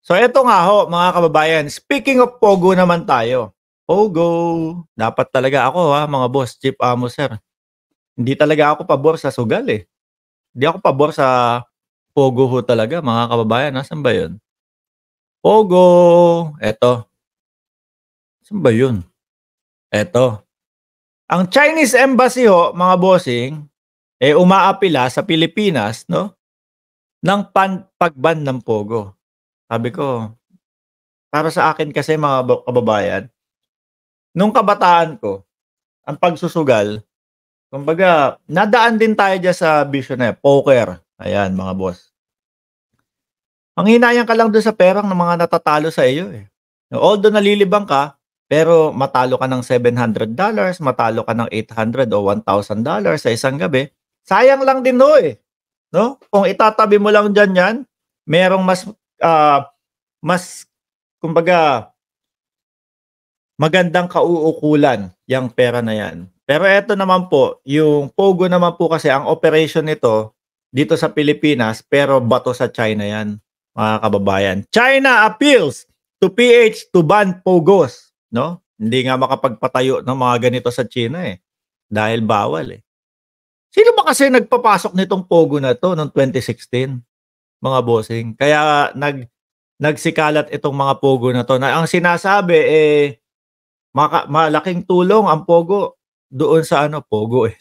So eto nga ho mga kababayan, speaking of Pogo naman tayo. Pogo, dapat talaga ako ha mga boss, Chief Amo sir. Hindi talaga ako pabor sa sugal eh. Hindi ako pabor sa Pogo ho talaga mga kababayan. Nasaan ba yun? Pogo, eto. Saan ba yun? Eto. Ang Chinese Embassy ho, mga bossing, umaapila sa Pilipinas, no? Ng pag-ban ng Pogo. Sabi ko, para sa akin kasi mga kababayan, nung kabataan ko, ang pagsusugal, kumbaga, nadaan din tayo diyan sa bisyo na poker. Ayan, mga boss. Manghinayang ka lang dun sa perang ng mga natatalo sa iyo eh. Although nalilibang ka, pero matalo ka ng $700, matalo ka ng $800 o $1,000 sa isang gabi, sayang lang din ho eh. No? Kung itatabi mo lang dyan yan, merong mas kumbaga, magandang kauukulan yang pera na yan. Pero eto naman po, yung Pogo naman po kasi ang operation nito dito sa Pilipinas pero bato sa China yan, mga kababayan. China appeals to PH to ban Pogos, no? Hindi nga makapagpatayo ng mga ganito sa China eh dahil bawal eh. Sino ba kasi nagpapasok nitong Pogo na to noong 2016, mga bossing? Kaya nagsikalat itong mga Pogo na to na ang sinasabi malaking tulong ang Pogo doon sa Pogo eh.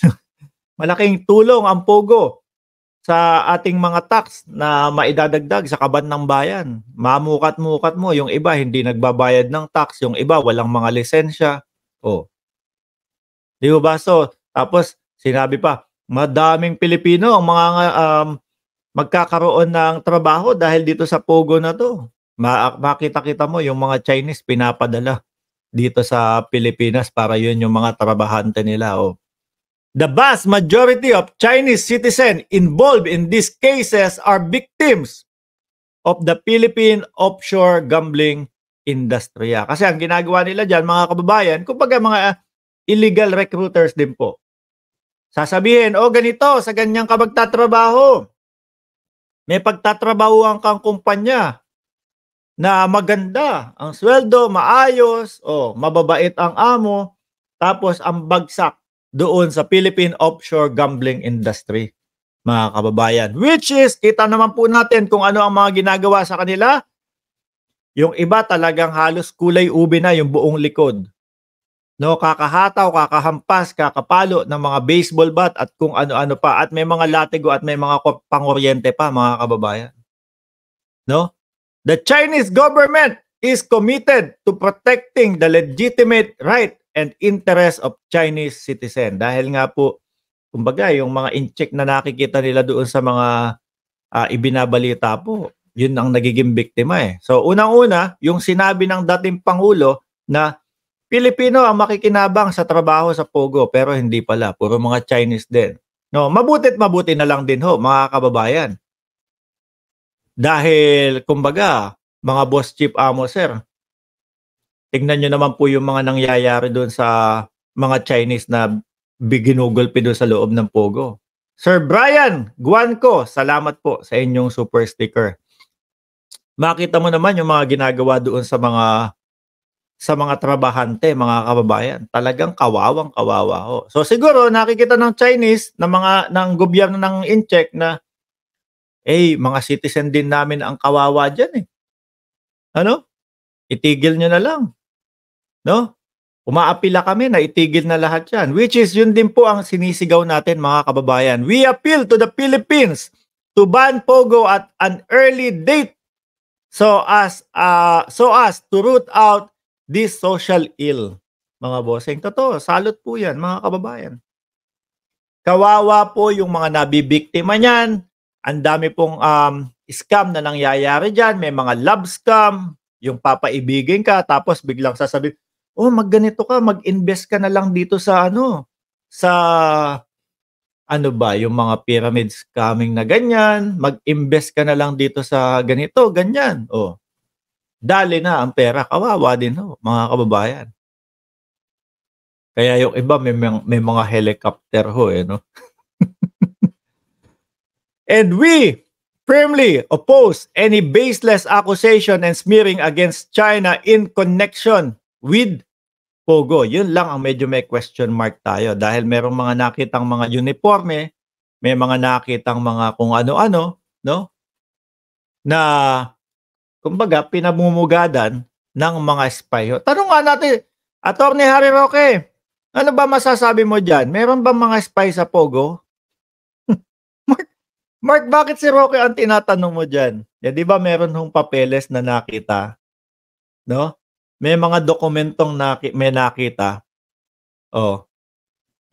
Malaking tulong ang Pogo sa ating mga tax na maidadagdag sa kaban ng bayan. Mamukat-mukat mo, yung iba hindi nagbabayad ng tax, yung iba walang mga lisensya. Oh. Di ba? So, tapos sinabi pa, madaming Pilipino ang mga magkakaroon ng trabaho dahil dito sa Pogo na to. Makita-kita mo yung mga Chinese pinapadala dito sa Pilipinas para yun yung mga trabahante nila. Oh. The vast majority of Chinese citizens involved in these cases are victims of the Philippine offshore gambling industry. Kasi ang ginagawa nila dyan, mga kababayan, kumbaga mga illegal recruiters din po. Sasabihin, ganito, sa ganyang ka magtatrabaho. May pagtatrabahuan kang kumpanya na maganda, ang sweldo, maayos, mababait ang amo, tapos ang bagsak doon sa Philippine offshore gambling industry, mga kababayan. Which is, kita naman po natin kung ano ang mga ginagawa sa kanila. Yung iba talagang halos kulay ube na yung buong likod. No, kakahataw, kakahampas, kakapalo ng mga baseball bat at kung ano-ano pa. At may mga latigo at may mga pangoryente pa, mga kababayan. No? The Chinese government is committed to protecting the legitimate right and interest of Chinese citizen. Dahil nga po, kumbaga, yung mga in-check na nakikita nila doon sa mga ibinabalita po, yun ang nagiging biktima eh. So, unang-una, yung sinabi ng dating Pangulo na Pilipino ang makikinabang sa trabaho sa Pogo, pero hindi pala, puro mga Chinese din. No, mabuti na lang din ho, mga kababayan. Dahil, kumbaga, mga boss Chief Amo sir, tignan nyo naman po yung mga nangyayari doon sa mga Chinese na ginugulpi doon sa loob ng Pogo. Sir Brian Guanco, salamat po sa inyong super sticker. Makita mo naman yung mga ginagawa doon sa mga trabahante, mga kababayan. Talagang kawawang kawawa ho. So siguro nakikita ng Chinese ng gobyerno ng in-check na mga citizen din namin ang kawawa dyan eh. Ano? Itigil nyo na lang. No? Umaapila kami na itigil na lahat yan. Which is yun din po ang sinisigaw natin, mga kababayan. We appeal to the Philippines to ban Pogo at an early date so as to root out this social ill. Mga bossing, totoo, salot po yan, mga kababayan. Kawawa po yung mga nabibiktima niyan. Ang dami pong scam na nangyayari dyan. May mga love scam, yung papaibigin ka, tapos biglang sasabihin, magganito ka, mag-invest ka na lang dito sa yung mga pyramid scamming na ganyan, mag-invest ka na lang dito sa ganito, ganyan. Dali na ang pera, kawawa din ho, mga kababayan. Kaya yung iba may mga helicopter ho no. And we firmly oppose any baseless accusation and smearing against China in connection with Pogo. Yun lang ang medyo may question mark tayo dahil merong mga nakitang mga uniforme, may mga nakitang mga kung ano-ano, no? Na kumbaga pinamumugadan ng mga spy. Tanong nga natin, Attorney Harry Roque, ano ba masasabi mo diyan? Meron bang mga spy sa Pogo? Mark, Mark, bakit si Roque ang tinatanong mo diyan? Ya, 'di ba meron hong papeles na nakita, no? May mga dokumentong may nakita. Oh,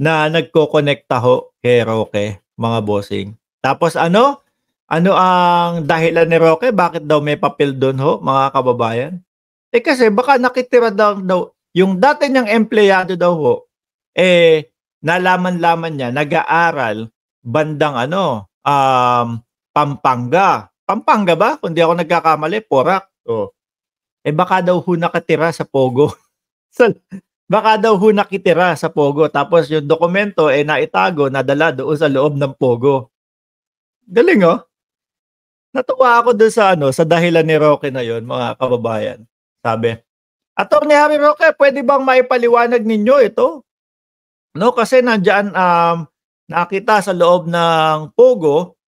na nagkokonekta ho kay Roque, mga bossing. Tapos ano? Ano ang dahilan ni Roque? Bakit daw may papel doon ho, mga kababayan? Kasi baka nakitira daw yung dati niyang empleyado daw ho, nalaman-laman niya, nag-aaral bandang Pampanga. Pampanga ba? Kung di ako nagkakamali, Porac. Oh. Baka daw ho nakatira sa Pogo. Baka daw ho nakitira sa Pogo. Tapos yung dokumento naitago, nadala doon sa loob ng Pogo. Galing oh. Natuwa ako doon sa dahilan ni Roque na yon, mga kababayan. Sabi, Attorney Harry Roque, pwede bang maipaliwanag ninyo ito? No, kasi nandiyan nakita sa loob ng Pogo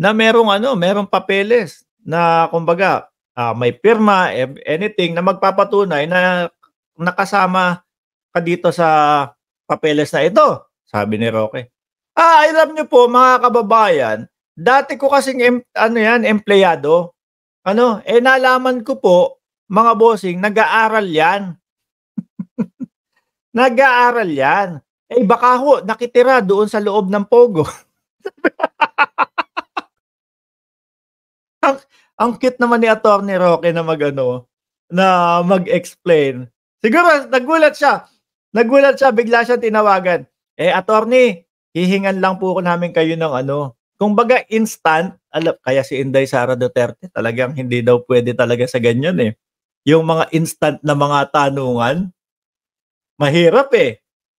na merong papeles na kumbaga may pirma, anything na magpapatunay na nakasama ka dito sa papeles na ito, sabi ni Roque. Alam niyo po mga kababayan, dati ko kasing empleyado. Nalaman ko po, mga bossing, nag-aaral yan. Nag-aaral yan. Baka ho, nakitira doon sa loob ng Pogo. ang cute naman ni Attorney Roque na mag-explain. Siguro, nagulat siya, bigla siya tinawagan. Attorney, hihingan lang po namin kayo ng kumbaga instant, kaya si Inday Sara Duterte, talagang hindi daw pwede talaga sa ganyan Yung mga instant na mga tanungan, mahirap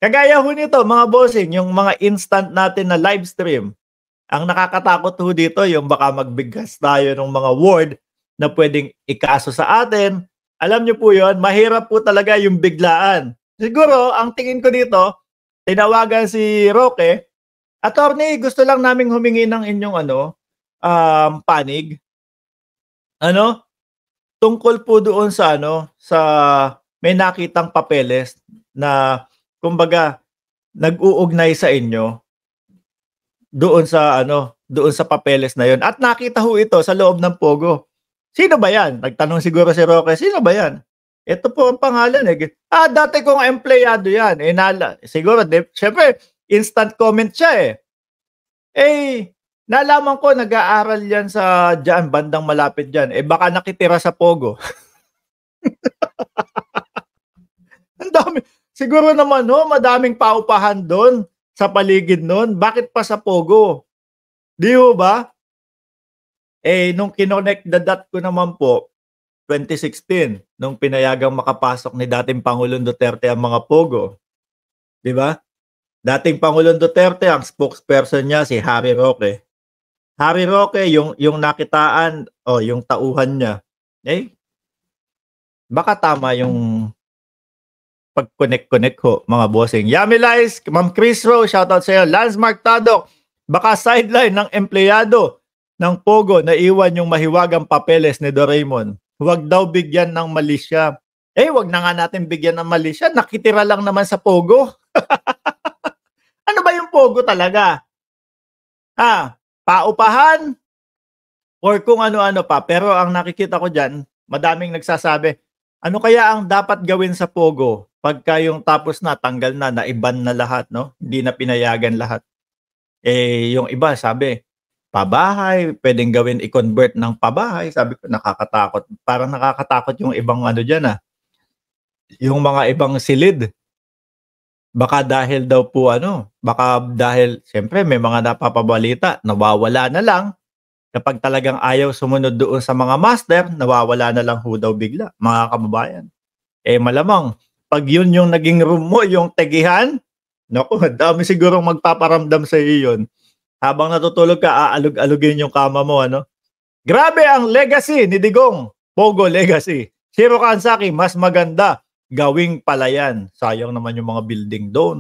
Kagaya ho nito, mga bossing, yung mga instant natin na live stream. Ang nakakatakot ho dito, yung baka magbigkas tayo ng mga word na pwedeng ikaso sa atin. Alam niyo po yun, mahirap po talaga yung biglaan. Siguro, ang tingin ko dito, tinawagan si Roque, Attorney, gusto lang naming humingi ng inyong panig. Tungkol po doon sa may nakitang papeles na kumbaga nag-uugnay sa inyo doon sa papeles na yon. At nakita ho ito sa loob ng Pogo. Sino ba yan? Nagtanong siguro si Roque, sino ba yan? Ito po ang pangalan dati kong empleyado yan. Siguro, syempre, instant comment siya nalaman ko nag-aaral yan sa diyan, bandang malapit diyan. Baka nakitira sa Pogo. Ang dami. Siguro naman madaming paupahan doon sa paligid noon. Bakit pa sa Pogo? Di ho ba? Nung kinonect the dot ko naman po, 2016, nung pinayagang makapasok ni dating Pangulong Duterte ang mga Pogo. Di ba? Dating Pangulong Duterte, ang spokesperson niya si Harry Roque. Harry Roque, yung nakitaan, yung tauhan niya, baka tama yung pag-connect ho, mga bossing. Yummy Lies, Ma'am Chris Rowe, shoutout sa iyo. Lance Mark Tadok, baka sideline ng empleyado ng Pogo na iwan yung mahiwagang papeles ni Doraemon. Huwag daw bigyan ng malisya. Wag na nga natin bigyan ng malisya. Nakitira lang naman sa Pogo. Ano ba yung Pogo talaga? Paupahan? Or kung ano-ano pa. Pero ang nakikita ko dyan, madaming nagsasabi, ano kaya ang dapat gawin sa Pogo? Pagka yung tapos na, tanggal na, naiban na lahat, no? Hindi na pinayagan lahat. Yung iba sabi, pabahay, pwedeng gawin i-convert ng pabahay. Sabi ko, nakakatakot. Parang nakakatakot yung ibang dyan Yung mga ibang silid. Baka dahil daw po baka dahil siyempre may mga napapabalita, nawawala na lang. Kapag talagang ayaw sumunod doon sa mga master, nawawala na lang ho daw bigla, mga kababayan. Malamang, pag yun yung naging room mo, yung tegihan, naku, dami sigurong magpaparamdam sa iyo yun. Habang natutulog ka, aalog-alugin yung kama mo, Grabe ang legacy ni Digong. Pogo legacy. Shiro Kansaki, mas maganda gawing palayan. Sayang naman yung mga building doon.